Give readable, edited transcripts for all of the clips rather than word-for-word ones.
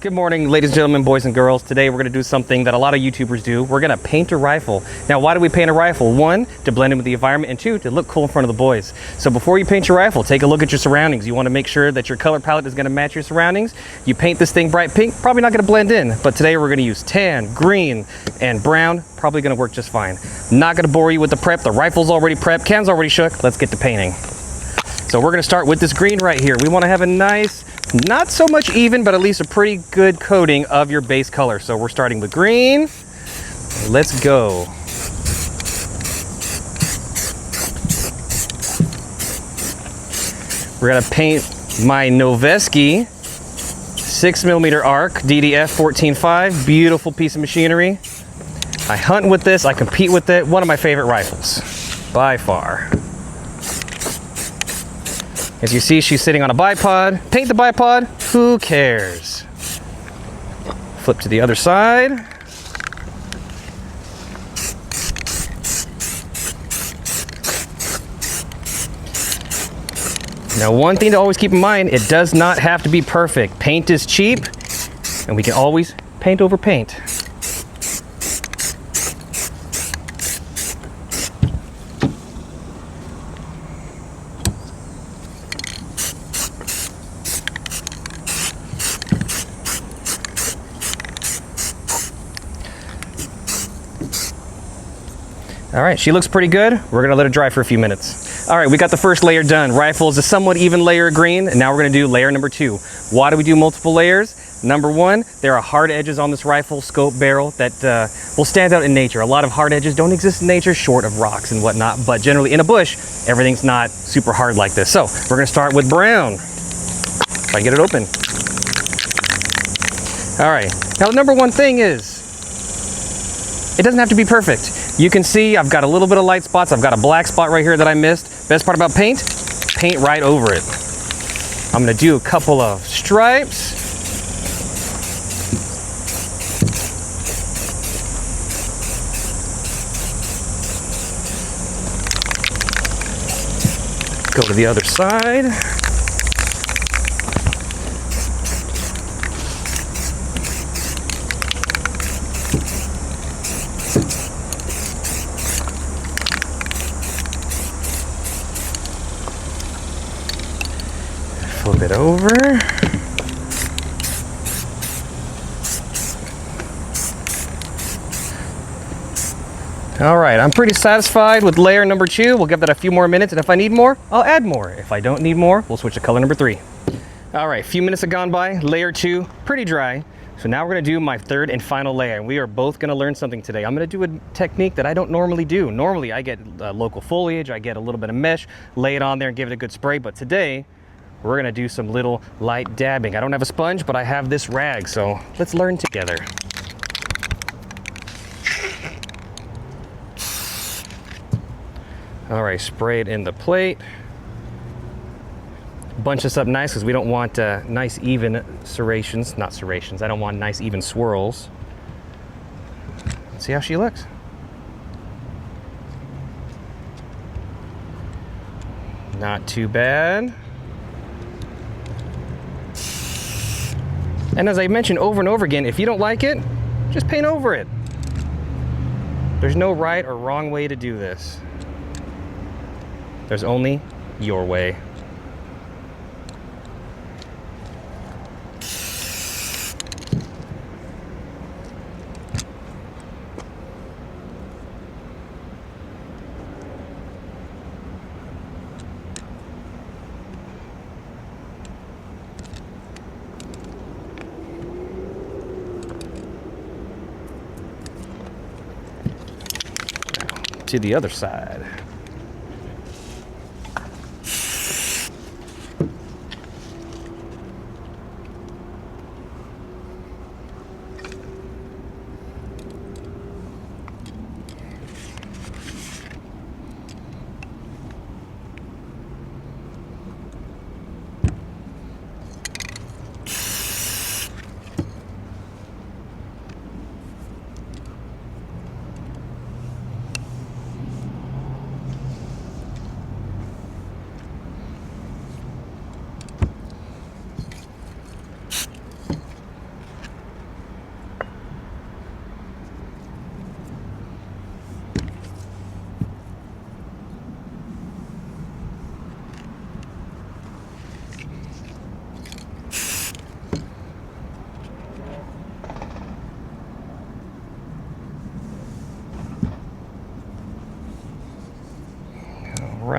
Good morning, ladies and gentlemen, boys and girls. Today we're going to do something that a lot of YouTubers do. We're going to paint a rifle. Now, why do we paint a rifle? One, to blend in with the environment, and two, to look cool in front of the boys. So before you paint your rifle, take a look at your surroundings. You want to make sure that your color palette is going to match your surroundings. You paint this thing bright pink, probably not going to blend in, but today we're going to use tan, green, and brown. Probably going to work just fine. Not going to bore you with the prep. The rifle's already prepped, can's already shook. Let's get to painting. So we're going to start with this green right here. We want to have a nice, not so much even, but at least a pretty good coating of your base color. So we're starting with green. Let's go. We're gonna paint my Noveske 6mm arc DDF 14.5. Beautiful piece of machinery. I hunt with this, I compete with it. One of my favorite rifles, by far. As you see, she's sitting on a bipod. Paint the bipod, who cares? Flip to the other side. Now, one thing to always keep in mind, it does not have to be perfect. Paint is cheap, and we can always paint over paint. All right, she looks pretty good. We're gonna let it dry for a few minutes. All right, we got the first layer done. Rifle is a somewhat even layer of green, and now we're gonna do layer number 2. Why do we do multiple layers? Number 1, there are hard edges on this rifle, scope, barrel, that will stand out in nature. A lot of hard edges don't exist in nature, short of rocks and whatnot, but generally in a bush, everything's not super hard like this. So we're gonna start with brown. If I can get it open. All right, now the number 1 thing is, it doesn't have to be perfect. You can see I've got a little bit of light spots. I've got a black spot right here that I missed. Best part about paint, paint right over it. I'm gonna do a couple of stripes. Go to the other side. Flip it over. All right, I'm pretty satisfied with layer number 2. We'll give that a few more minutes, and if I need more, I'll add more. If I don't need more, we'll switch to color number 3. All right, a few minutes have gone by. Layer 2, pretty dry. So now we're gonna do my third and final layer, and we are both gonna learn something today. I'm gonna do a technique that I don't normally do. Normally, I get local foliage, I get a little bit of mesh, lay it on there and give it a good spray, but today, we're gonna do some little light dabbing. I don't have a sponge, but I have this rag, so let's learn together. All right, spray it in the plate. Bunch this up nice because we don't want nice even serrations, not serrations. I don't want nice even swirls. Let's see how she looks. Not too bad. And as I mentioned over and over again, if you don't like it, just paint over it. There's no right or wrong way to do this. There's only your way. To the other side.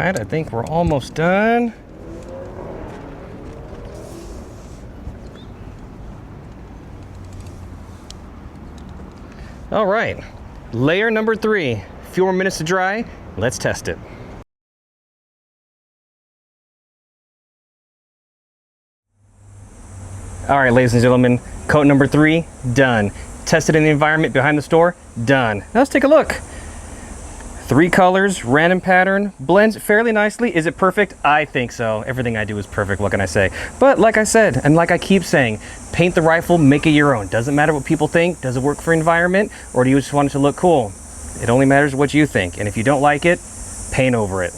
right, I think we're almost done. All right, layer number 3. A few more minutes to dry. Let's test it. All right, ladies and gentlemen, coat number 3, done. Tested in the environment behind the store, done. Now let's take a look. 3 colors, random pattern, blends fairly nicely. Is it perfect? I think so. Everything I do is perfect, what can I say? But like I said, and like I keep saying, paint the rifle, make it your own. Doesn't matter what people think. Does it work for environment, or do you just want it to look cool? It only matters what you think. And if you don't like it, paint over it.